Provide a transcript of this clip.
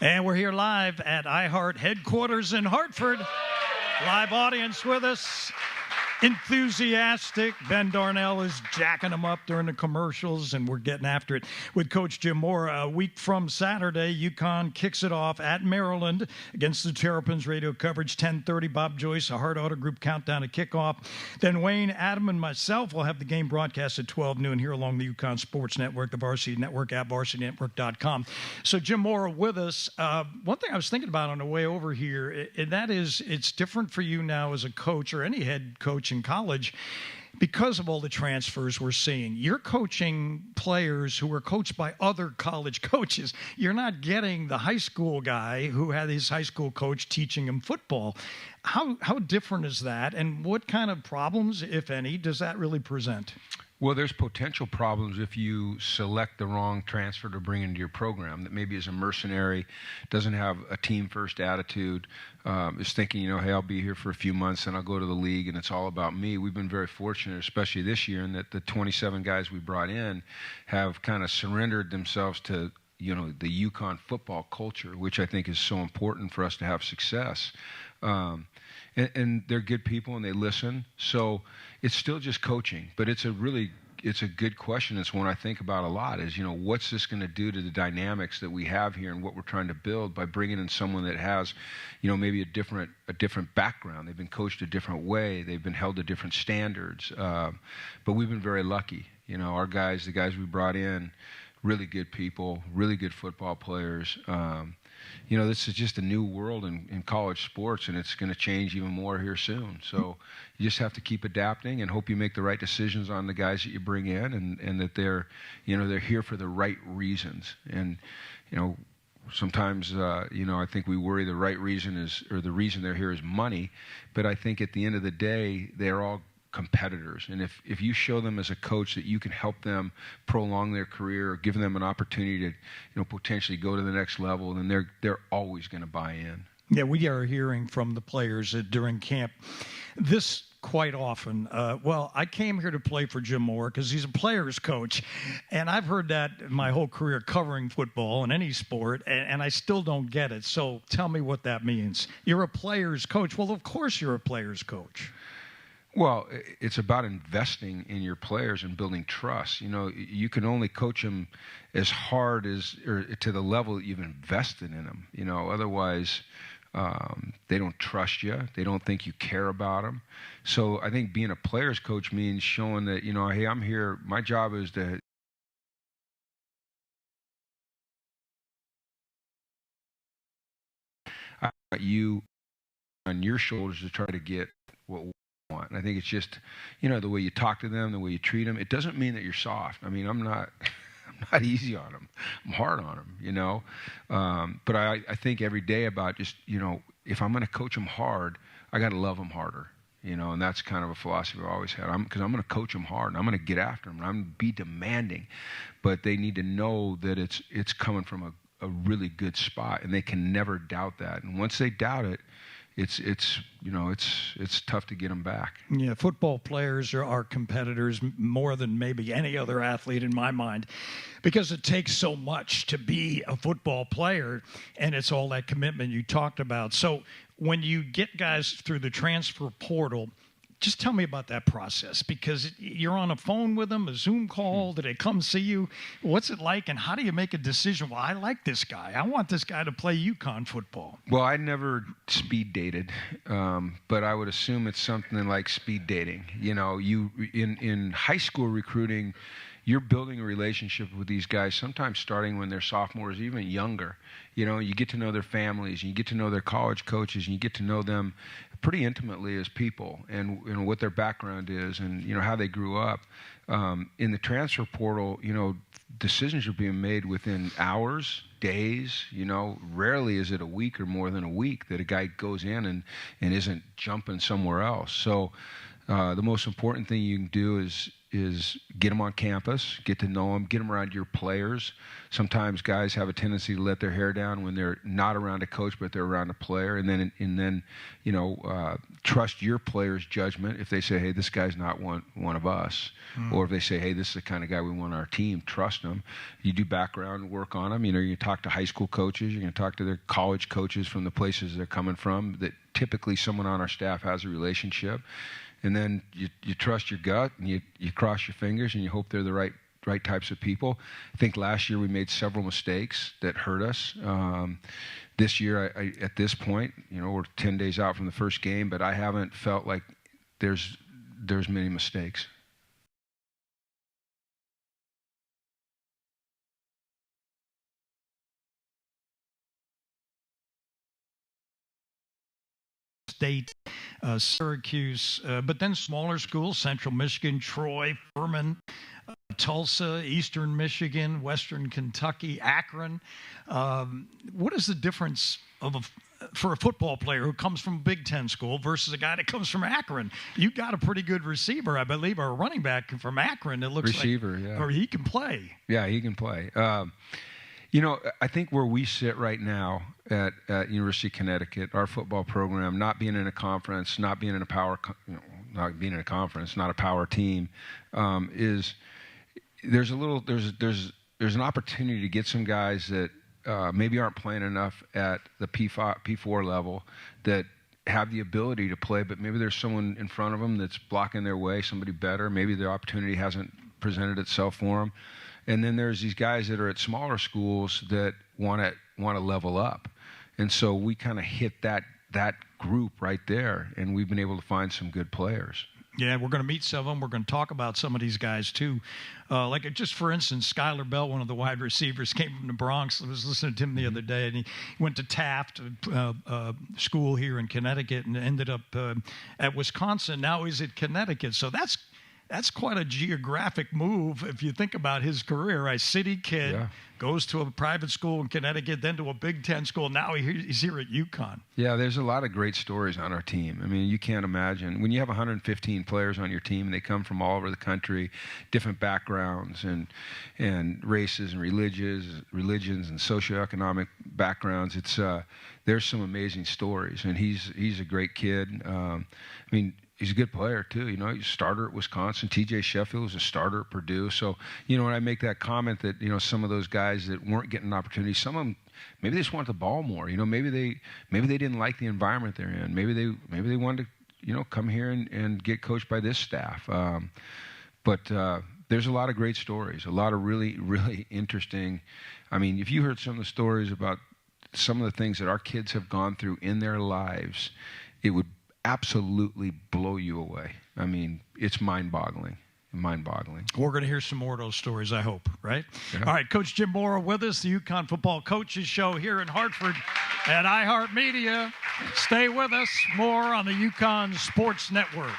And we're here live at iHeart headquarters in Hartford. Live audience with us. Enthusiastic. Ben Darnell is jacking them up during the commercials, and we're getting after it with Coach Jim Mora. A week from Saturday, UConn kicks it off at Maryland against the Terrapins. Radio coverage 10:30. Bob Joyce, a Hart Auto Group countdown to kickoff. Then Wayne, Adam, and myself will have the game broadcast at 12 noon here along the UConn Sports Network, the Varsity Network at varsitynetwork.com. So Jim Mora with us. One thing I was thinking about on the way over here, and that is it's different for you now as a coach or any head coach in college because of all the transfers we're seeing. You're coaching players who are coached by other college coaches. You're not getting the high school guy who had his high school coach teaching him football. How different is that, and what kind of problems, if any, does that really present? Well, there's potential problems if you select the wrong transfer to bring into your program that maybe is a mercenary, doesn't have a team-first attitude, is thinking, hey, I'll be here for a few months and I'll go to the league and it's all about me. We've been very fortunate, especially this year, in that the 27 guys we brought in have kind of surrendered themselves to the UConn football culture, which I think is so important for us to have success. And they're good people and they listen. So it's still just coaching, but it's a good question. It's one I think about a lot is, what's this going to do to the dynamics that we have here and what we're trying to build by bringing in someone that has, maybe a different background. They've been coached a different way. They've been held to different standards. But we've been very lucky. Our guys, the guys we brought in, really good people, really good football players. This is just a new world in college sports, and it's going to change even more here soon. So you just have to keep adapting and hope you make the right decisions on the guys that you bring in, and that they're here for the right reasons. And sometimes I think we worry the right reason the reason they're here is money, but I think at the end of the day they're all competitors, and if you show them as a coach that you can help them prolong their career or give them an opportunity to potentially go to the next level, then they're always going to buy in. Yeah, we are hearing from the players during camp this quite often. I came here to play for Jim Mora because he's a player's coach, and I've heard that my whole career covering football in any sport, and I still don't get it. So tell me what that means. You're a player's coach. Well, of course you're a player's coach. Well, it's about investing in your players and building trust. You can only coach them as hard or to the level that you've invested in them. Otherwise, they don't trust you. They don't think you care about them. So I think being a player's coach means showing that, hey, I'm here. My job is to you on your shoulders to try to get what we want. And I think it's just, the way you talk to them, the way you treat them. It doesn't mean that you're soft. I mean, I'm not easy on them. I'm hard on them, But I think every day about just, if I'm going to coach them hard, I got to love them harder. And that's kind of a philosophy I've always had. Because I'm going to coach them hard, and I'm going to get after them, and I'm going to be demanding. But they need to know that it's coming from a really good spot, and they can never doubt that. And once they doubt it, it's tough to get them back. Yeah, football players are competitors more than maybe any other athlete in my mind, because it takes so much to be a football player, and it's all that commitment you talked about. So when you get guys through the transfer portal, just tell me about that process, because you're on a phone with them, a Zoom call. Do they come see you? What's it like, and how do you make a decision? Well, I like this guy. I want this guy to play UConn football. Well, I never speed dated, but I would assume it's something like speed dating. You in high school recruiting, you're building a relationship with these guys, sometimes starting when they're sophomores, even younger. You get to know their families, and you get to know their college coaches, and you get to know them pretty intimately as people, and what their background is, and how they grew up. In the transfer portal, decisions are being made within hours, days. Rarely is it a week or more than a week that a guy goes in and isn't jumping somewhere else. So the most important thing you can do is get them on campus, get to know them, get them around your players. Sometimes guys have a tendency to let their hair down when they're not around a coach, but they're around a player, and then trust your player's judgment. If they say, hey, this guy's not one of us, or if they say, hey, this is the kind of guy we want on our team, trust them. You do background work on them. You talk to high school coaches, you're going to talk to their college coaches from the places they're coming from that typically someone on our staff has a relationship. And then you trust your gut, and you cross your fingers, and you hope they're the right types of people. I think last year we made several mistakes that hurt us. This year, at this point, we're 10 days out from the first game, but I haven't felt like there's many mistakes. State, Syracuse, but then smaller schools, Central Michigan, Troy, Furman, Tulsa, Eastern Michigan, Western Kentucky, Akron. What is the difference for a football player who comes from a Big Ten school versus a guy that comes from Akron? You got a pretty good receiver, I believe, or a running back from Akron. It looks receiver, like, yeah. Or he can play. Yeah, he can play. I think where we sit right now at University of Connecticut, our football program, not being in a conference, not being in a power, not being in a conference, not a power team, is there's an opportunity to get some guys that maybe aren't playing enough at the P4 level that have the ability to play, but maybe there's someone in front of them that's blocking their way, somebody better. Maybe the opportunity hasn't presented itself for them. And then there's these guys that are at smaller schools that want to level up. And so we kind of hit that group right there, and we've been able to find some good players. Yeah, we're going to meet some of them. We're going to talk about some of these guys, too. Just for instance, Skylar Bell, one of the wide receivers, came from the Bronx. I was listening to him the other day, and he went to Taft school here in Connecticut and ended up at Wisconsin. Now he's at Connecticut. So that's quite a geographic move if you think about his career. A city kid, yeah, goes to a private school in Connecticut, then to a Big Ten school. Now he's here at UConn. Yeah, there's a lot of great stories on our team. I mean, you can't imagine. When you have 115 players on your team, and they come from all over the country, different backgrounds and races and religions and socioeconomic backgrounds, there's some amazing stories. And he's a great kid. He's a good player, too. He's a starter at Wisconsin. T.J. Sheffield was a starter at Purdue. So, when I make that comment that, some of those guys that weren't getting an opportunity, some of them, maybe they just want the ball more. Maybe they didn't like the environment they're in. Maybe they wanted to, come here and get coached by this staff. But there's a lot of great stories, a lot of really, really interesting. If you heard some of the stories about some of the things that our kids have gone through in their lives, it would absolutely blow you away. It's mind-boggling. We're going to hear some more of those stories, I hope, right? Yeah. All right, Coach Jim Mora with us, the UConn Football Coaches Show here in Hartford at iHeartMedia. Stay with us. More on the UConn Sports Network.